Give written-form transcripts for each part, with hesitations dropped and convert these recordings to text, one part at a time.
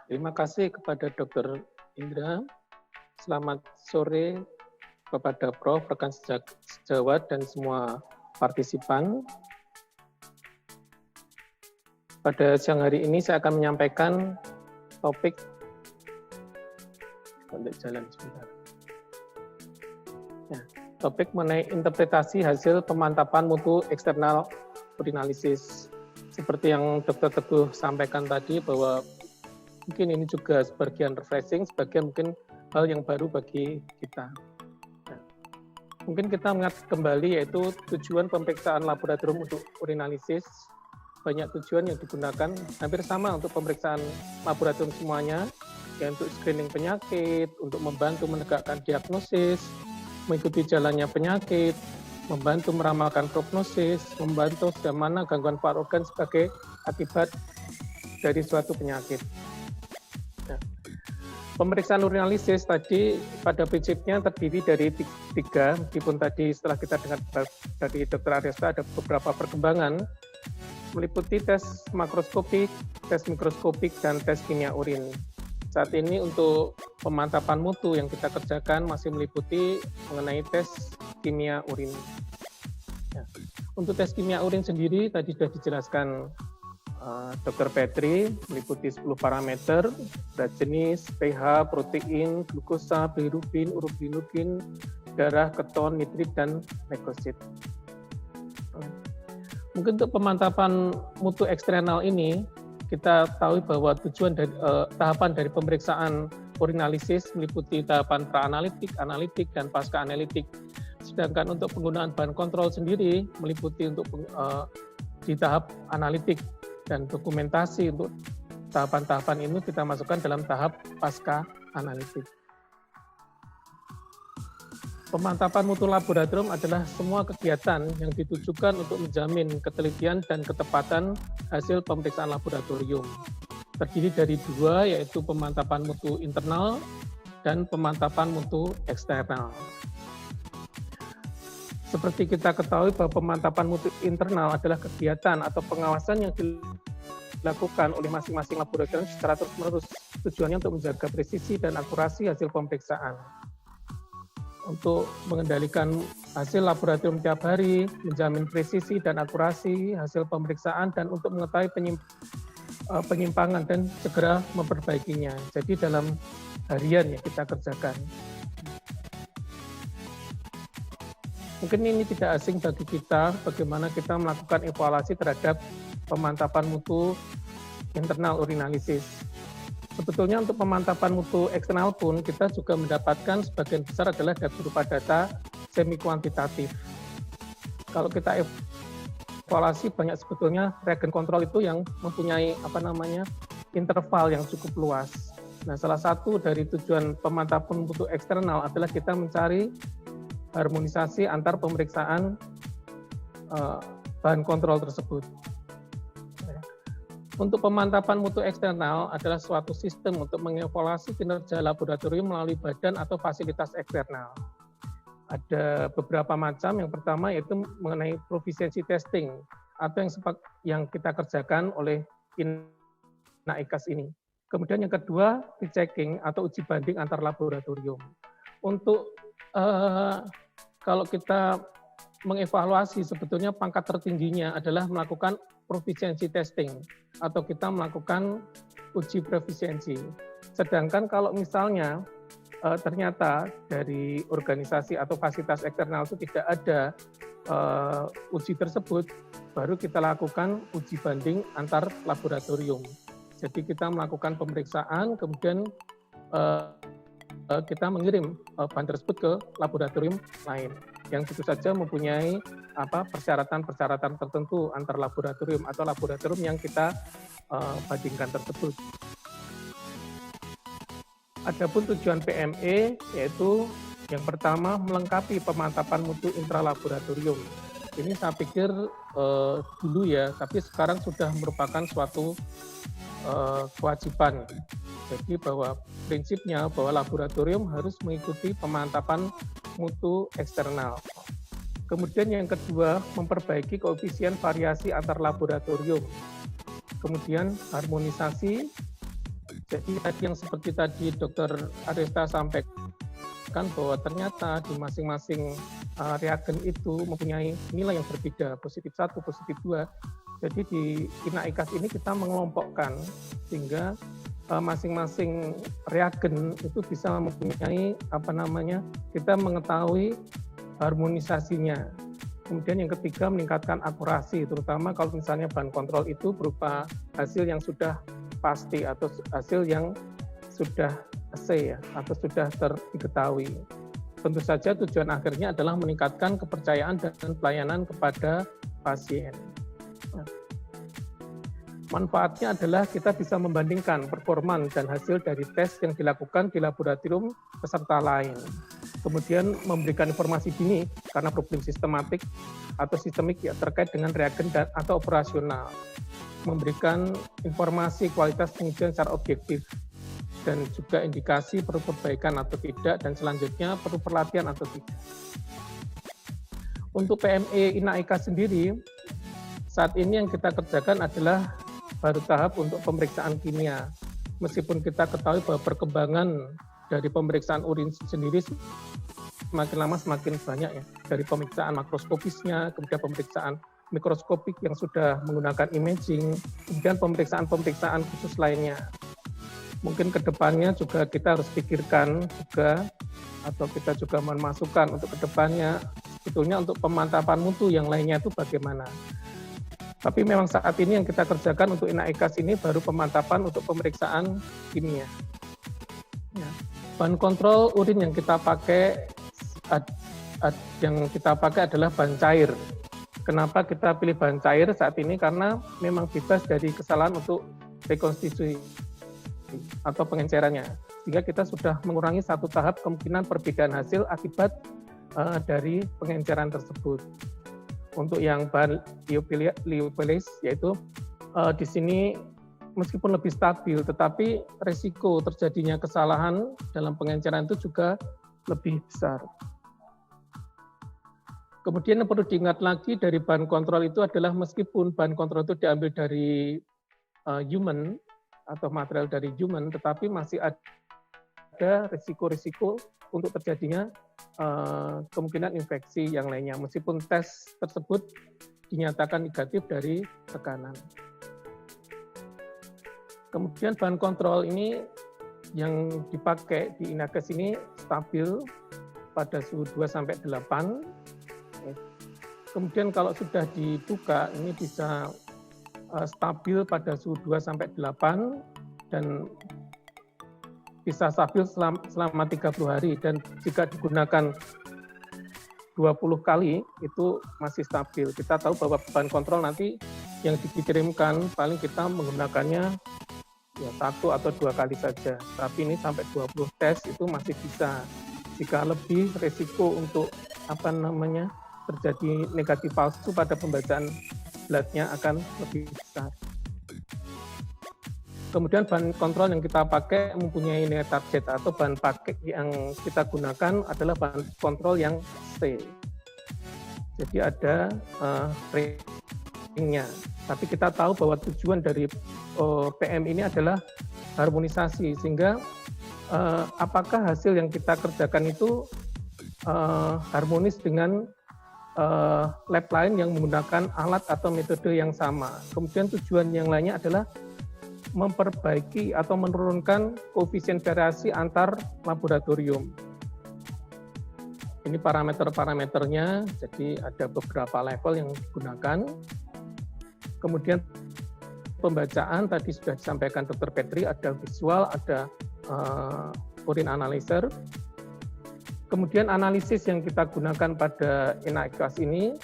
Terima kasih kepada Dr. Indra. Selamat sore kepada Prof, rekan sejawat, dan semua partisipan. Pada siang hari ini saya akan menyampaikan topik topik mengenai interpretasi hasil pemantapan mutu eksternal urinalysis. Seperti yang Dr. Teguh sampaikan tadi, bahwa mungkin ini juga sebagian refreshing, sebagian mungkin hal yang baru bagi kita. Mungkin kita mengingat kembali, yaitu tujuan pemeriksaan laboratorium untuk urinalisis. Banyak tujuan yang digunakan, hampir sama untuk pemeriksaan laboratorium semuanya, yaitu untuk screening penyakit, untuk membantu menegakkan diagnosis, mengikuti jalannya penyakit, membantu meramalkan prognosis, membantu sejauh mana gangguan paru organ sebagai akibat dari suatu penyakit. Nah, pemeriksaan urinalisis tadi pada prinsipnya terdiri dari tiga, meskipun tadi setelah kita dengar dari Dr. Aresta ada beberapa perkembangan, meliputi tes makroskopik, tes mikroskopik, dan tes kimia urin. Saat ini untuk pemantapan mutu yang kita kerjakan masih meliputi mengenai tes kimia urin. Ya. Untuk tes kimia urin sendiri tadi sudah dijelaskan Dr. Petri, meliputi 10 parameter, berat jenis, pH, protein, glukosa, bilirubin, urobilirubin, darah, keton, nitrit, dan leukosit. Mungkin untuk pemantapan mutu eksternal ini, kita tahu bahwa tujuan dari tahapan dari pemeriksaan urinalisis meliputi tahapan pra-analitik, analitik, dan pasca-analitik. Sedangkan untuk penggunaan bahan kontrol sendiri meliputi untuk di tahap analitik, dan dokumentasi untuk tahapan-tahapan ini kita masukkan dalam tahap pasca-analitik. Pemantapan mutu laboratorium adalah semua kegiatan yang ditujukan untuk menjamin ketelitian dan ketepatan hasil pemeriksaan laboratorium. Terdiri dari dua, yaitu pemantapan mutu internal dan pemantapan mutu eksternal. Seperti kita ketahui bahwa pemantapan mutu internal adalah kegiatan atau pengawasan yang dilakukan oleh masing-masing laboratorium secara terus-menerus. Tujuannya untuk menjaga presisi dan akurasi hasil pemeriksaan. Untuk mengendalikan hasil laboratorium tiap hari, menjamin presisi dan akurasi hasil pemeriksaan, dan untuk mengetahui penyimpangan dan segera memperbaikinya. Jadi dalam harian yang kita kerjakan. Mungkin ini tidak asing bagi kita, bagaimana kita melakukan evaluasi terhadap pemantapan mutu internal urinalisis. Sebetulnya untuk pemantapan mutu eksternal pun kita juga mendapatkan sebagian besar adalah berupa data semi kuantitatif. Kalau kita evaluasi, banyak sebetulnya reagen kontrol itu yang mempunyai interval yang cukup luas. Nah, salah satu dari tujuan pemantapan mutu eksternal adalah kita mencari harmonisasi antar pemeriksaan bahan kontrol tersebut. Untuk pemantapan mutu eksternal adalah suatu sistem untuk mengevaluasi kinerja laboratorium melalui badan atau fasilitas eksternal. Ada beberapa macam. Yang pertama yaitu mengenai proficiency testing atau yang kita kerjakan oleh INAICAS ini. Kemudian yang kedua, rechecking atau uji banding antar laboratorium. Untuk kalau kita mengevaluasi, sebetulnya pangkat tertingginya adalah melakukan proficiency testing atau kita melakukan uji proficiency. Sedangkan kalau misalnya ternyata dari organisasi atau fasilitas eksternal itu tidak ada uji tersebut, baru kita lakukan uji banding antar laboratorium. Jadi kita melakukan pemeriksaan, kemudian kita mengirim bahan tersebut ke laboratorium lain yang tentu saja mempunyai persyaratan-persyaratan tertentu antar laboratorium atau laboratorium yang kita bandingkan tersebut. Adapun tujuan PME yaitu yang pertama melengkapi pemantapan mutu intralaboratorium. Ini saya pikir dulu ya, tapi sekarang sudah merupakan suatu kewajiban. Jadi bahwa prinsipnya bahwa laboratorium harus mengikuti pemantapan mutu eksternal. Kemudian yang kedua, memperbaiki koefisien variasi antar laboratorium. Kemudian harmonisasi Jadi tadi yang seperti tadi Dr. Arista sampaikan bahwa ternyata di masing-masing reagen itu mempunyai nilai yang berbeda, positif 1, positif 2. Jadi di INAICAS ini kita mengelompokkan sehingga masing-masing reagen itu bisa mempunyai kita mengetahui harmonisasinya. Kemudian yang ketiga meningkatkan akurasi, terutama kalau misalnya bahan kontrol itu berupa hasil yang sudah pasti atau hasil yang sudah assay ya, atau sudah diketahui. Tentu saja tujuan akhirnya adalah meningkatkan kepercayaan dan pelayanan kepada pasien. Nah, manfaatnya adalah kita bisa membandingkan performan dan hasil dari tes yang dilakukan di laboratorium peserta lain. Kemudian memberikan informasi dini karena problem sistematik atau sistemik ya, terkait dengan reagen atau operasional. Memberikan informasi kualitas pengujian secara objektif dan juga indikasi perlu perbaikan atau tidak, dan selanjutnya perlu pelatihan atau tidak. Untuk PME INAICAS sendiri, saat ini yang kita kerjakan adalah baru tahap untuk pemeriksaan kimia. Meskipun kita ketahui bahwa perkembangan dari pemeriksaan urin sendiri semakin lama semakin banyak ya, dari pemeriksaan makroskopisnya, kemudian pemeriksaan mikroskopik yang sudah menggunakan imaging, kemudian pemeriksaan-pemeriksaan khusus lainnya. Mungkin ke depannya juga kita harus pikirkan juga, atau kita juga memasukkan untuk ke depannya, sebetulnya untuk pemantapan mutu yang lainnya itu bagaimana. Tapi memang saat ini yang kita kerjakan untuk INAICAS ini baru pemantapan untuk pemeriksaan kimia. Ya. Bahan kontrol urin yang kita pakai adalah bahan cair. Kenapa kita pilih bahan cair saat ini? Karena memang bebas dari kesalahan untuk rekonstitusi atau pengencerannya. Sehingga kita sudah mengurangi satu tahap kemungkinan perbedaan hasil akibat dari pengenceran tersebut. Untuk yang bahan lyophilase, yaitu di sini meskipun lebih stabil, tetapi risiko terjadinya kesalahan dalam pengenceran itu juga lebih besar. Kemudian yang perlu diingat lagi dari bahan kontrol itu adalah meskipun bahan kontrol itu diambil dari human atau material dari human, tetapi masih ada risiko-risiko untuk terjadinya kemungkinan infeksi yang lainnya, meskipun tes tersebut dinyatakan negatif dari tekanan. Kemudian bahan kontrol ini yang dipakai di INAICAS ini stabil pada suhu 2-8. Kemudian kalau sudah dibuka, ini bisa stabil pada suhu 2-8 dan bisa stabil selama 30 hari. Dan jika digunakan 20 kali, itu masih stabil. Kita tahu bahwa bahan kontrol nanti yang dikirimkan, paling kita menggunakannya ya 1 atau 2 kali saja. Tapi ini sampai 20 tes itu masih bisa. Jika lebih, risiko untuk terjadi negatif palsu pada pembacaan blood-nya akan lebih besar. Kemudian bahan kontrol yang kita pakai mempunyai nilai target atau bahan pakai yang kita gunakan adalah bahan kontrol yang C. Jadi ada ratingnya. Tapi kita tahu bahwa tujuan dari PM ini adalah harmonisasi, sehingga apakah hasil yang kita kerjakan itu harmonis dengan lab lain yang menggunakan alat atau metode yang sama. Kemudian tujuan yang lainnya adalah memperbaiki atau menurunkan koefisien variasi antar laboratorium. Ini parameter-parameternya, jadi ada beberapa level yang digunakan. Kemudian pembacaan tadi sudah disampaikan Dr. Petri, ada visual, ada urin analyzer. Kemudian analisis yang kita gunakan pada INAICAS ini,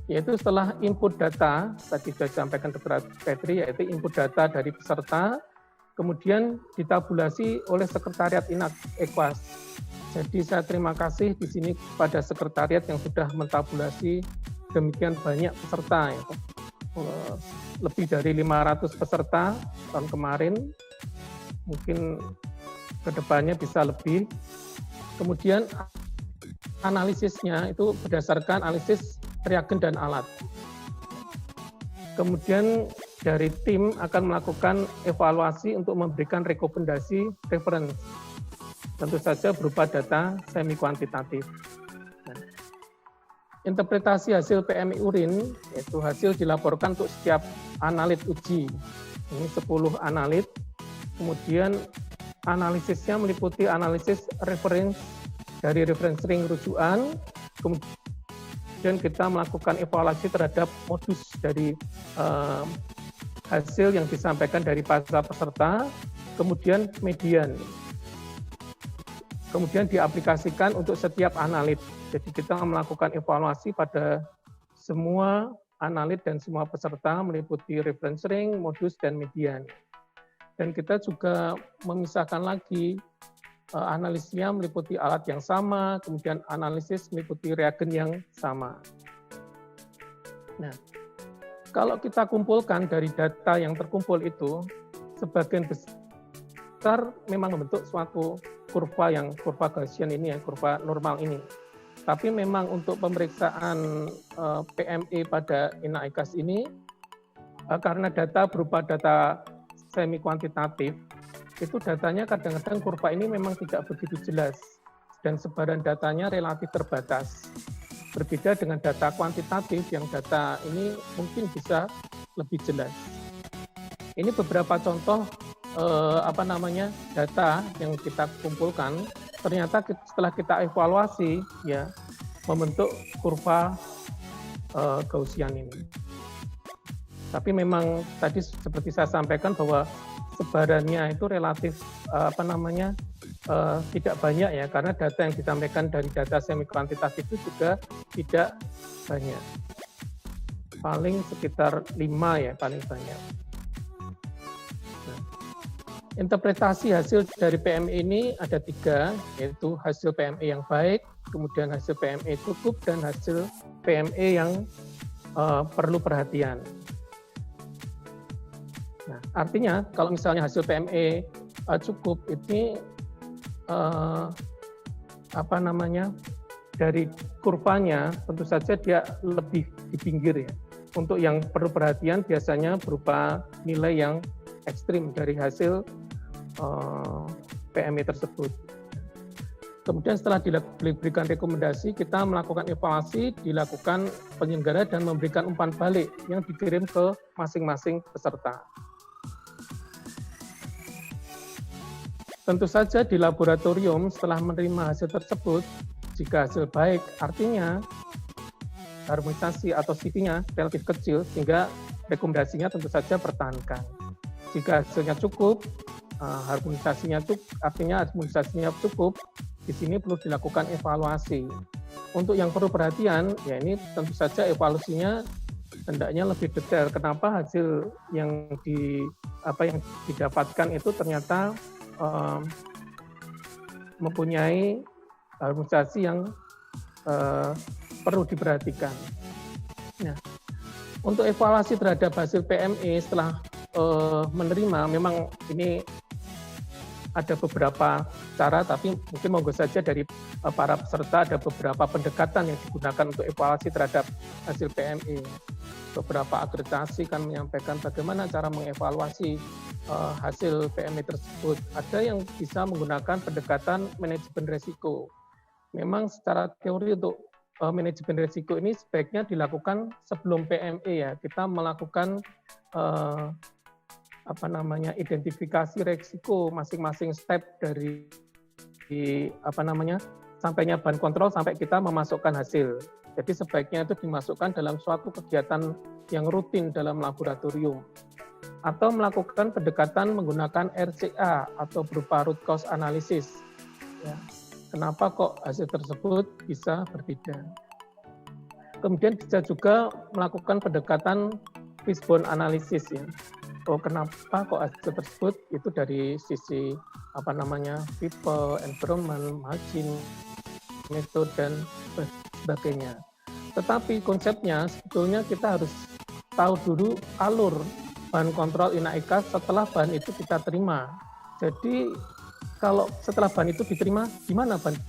yaitu setelah input data, tadi sudah disampaikan Dr. Petri, yaitu input data dari peserta, kemudian ditabulasi oleh Sekretariat INAICAS. Jadi saya terima kasih di sini kepada Sekretariat yang sudah mentabulasi demikian banyak peserta. Ya. Lebih dari 500 peserta tahun kemarin, mungkin kedepannya bisa lebih. Kemudian analisisnya itu berdasarkan analisis reagen dan alat. Kemudian dari tim akan melakukan evaluasi untuk memberikan rekomendasi reference, tentu saja berupa data semi kuantitatif. Nah, interpretasi hasil PMI urin, yaitu hasil dilaporkan untuk setiap analit uji. Ini 10 analit, kemudian analisisnya meliputi analisis reference dari reference ring rujukan, kemudian kita melakukan evaluasi terhadap modus dari hasil yang disampaikan dari para peserta, kemudian median. Kemudian diaplikasikan untuk setiap analit. Jadi kita melakukan evaluasi pada semua analit dan semua peserta meliputi reference ring, modus, dan median. Dan kita juga memisahkan lagi analisnya meliputi alat yang sama, kemudian analisis meliputi reagen yang sama. Nah, kalau kita kumpulkan dari data yang terkumpul itu, sebagian besar memang membentuk suatu kurva Gaussian ini, kurva normal ini. Tapi memang untuk pemeriksaan PME pada INAICAS ini, karena data berupa data semi kuantitatif, itu datanya kadang-kadang kurva ini memang tidak begitu jelas dan sebaran datanya relatif terbatas. Berbeda dengan data kuantitatif yang data ini mungkin bisa lebih jelas. Ini beberapa contoh data yang kita kumpulkan. Ternyata setelah kita evaluasi ya membentuk kurva Gaussian ini. Tapi memang tadi seperti saya sampaikan bahwa sebarannya itu relatif tidak banyak ya, karena data yang disampaikan dari data semi kuantitatif itu juga tidak banyak. Paling sekitar 5 ya, paling banyak. Nah, interpretasi hasil dari PMI ini ada 3, yaitu hasil PMI yang baik, kemudian hasil PMI cukup, dan hasil PMI yang perlu perhatian. Nah, artinya kalau misalnya hasil PME cukup, ini dari kurvanya tentu saja dia lebih di pinggir ya. Untuk yang perlu perhatian biasanya berupa nilai yang ekstrim dari hasil PME tersebut. Kemudian setelah diberikan rekomendasi, kita melakukan evaluasi, dilakukan penyelenggara dan memberikan umpan balik yang dikirim ke masing-masing peserta. Tentu saja di laboratorium setelah menerima hasil tersebut, jika hasil baik, artinya harmonisasi atau CV-nya relatif kecil, sehingga rekomendasinya tentu saja pertahankan. Jika hasilnya cukup, harmonisasinya cukup, di sini perlu dilakukan evaluasi. Untuk yang perlu perhatian, ya ini tentu saja evaluasinya hendaknya lebih detail. Kenapa hasil yang didapatkan itu ternyata mempunyai harmonisasi yang perlu diperhatikan. Nah, untuk evaluasi terhadap hasil PME setelah menerima, memang ini ada beberapa cara, tapi mungkin monggo saja dari para peserta ada beberapa pendekatan yang digunakan untuk evaluasi terhadap hasil PME. Beberapa akreditasi kan menyampaikan bagaimana cara mengevaluasi hasil PME tersebut. Ada yang bisa menggunakan pendekatan manajemen risiko. Memang secara teori untuk manajemen risiko ini sebaiknya dilakukan sebelum PME ya. Kita melakukan identifikasi risiko masing-masing step dari sampainya bahan kontrol sampai kita memasukkan hasil. Jadi sebaiknya itu dimasukkan dalam suatu kegiatan yang rutin dalam laboratorium. Atau melakukan pendekatan menggunakan RCA atau berupa root cause analysis. Ya. Kenapa kok hasil tersebut bisa berbeda? Kemudian bisa juga melakukan pendekatan fishbone analysis ya. Kenapa kok hasil tersebut itu dari sisi people, environment, margin, metode, dan sebagainya. Tetapi konsepnya sebetulnya kita harus tahu dulu alur bahan kontrol INAICAS setelah bahan itu kita terima. Jadi kalau setelah bahan itu diterima, gimana bahan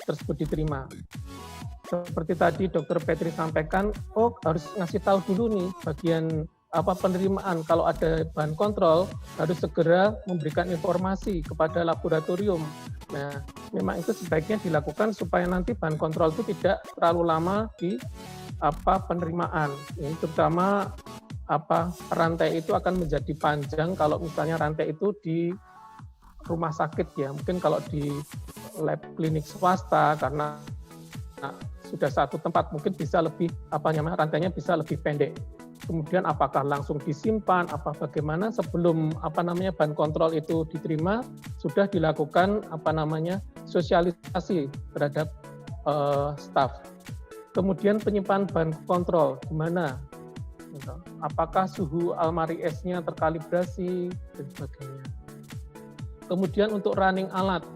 tersebut diterima? Seperti tadi Dr. Petri sampaikan, harus ngasih tahu dulu nih bagian penerimaan kalau ada bahan kontrol harus segera memberikan informasi kepada laboratorium. Nah, memang itu sebaiknya dilakukan supaya nanti bahan kontrol itu tidak terlalu lama di penerimaan. Ini terutama rantai itu akan menjadi panjang kalau misalnya rantai itu di rumah sakit ya. Mungkin kalau di lab klinik swasta karena sudah satu tempat mungkin bisa lebih rantainya bisa lebih pendek. Kemudian apakah langsung disimpan, bagaimana sebelum bahan kontrol itu diterima sudah dilakukan sosialisasi terhadap staf. Kemudian penyimpanan bahan kontrol gimana? Apakah suhu almari esnya terkalibrasi dan sebagainya. Kemudian untuk running alat,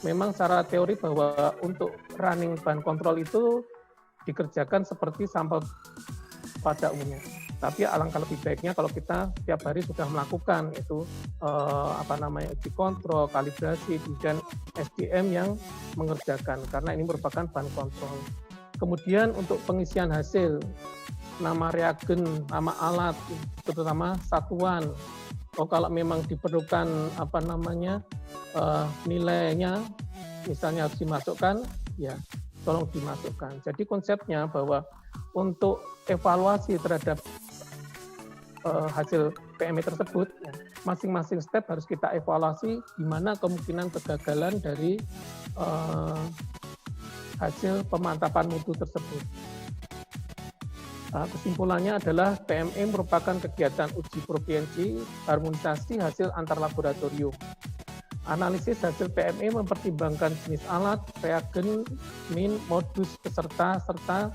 memang secara teori bahwa untuk running bahan kontrol itu dikerjakan seperti sampel pada umumnya. Tapi alangkah lebih baiknya kalau kita setiap hari sudah melakukan itu uji kontrol, kalibrasi, kemudian SDM yang mengerjakan karena ini merupakan bahan kontrol. Kemudian untuk pengisian hasil, nama reagen, nama alat, terutama satuan. Kalau memang diperlukan nilainya, misalnya harus dimasukkan, ya tolong dimasukkan. Jadi konsepnya bahwa untuk evaluasi terhadap hasil PME tersebut, ya, masing-masing step harus kita evaluasi di mana kemungkinan kegagalan dari hasil pemantapan mutu tersebut. Kesimpulannya adalah PME merupakan kegiatan uji provinsi harmonisasi hasil antar laboratorium. Analisis hasil PME mempertimbangkan jenis alat, reagen, min, modus peserta, serta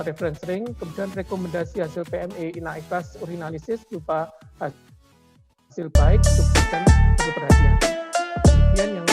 reference ring, kemudian rekomendasi hasil PME inactivated urinalysis berupa hasil baik, sukses, dan perhatian. Kemudian yang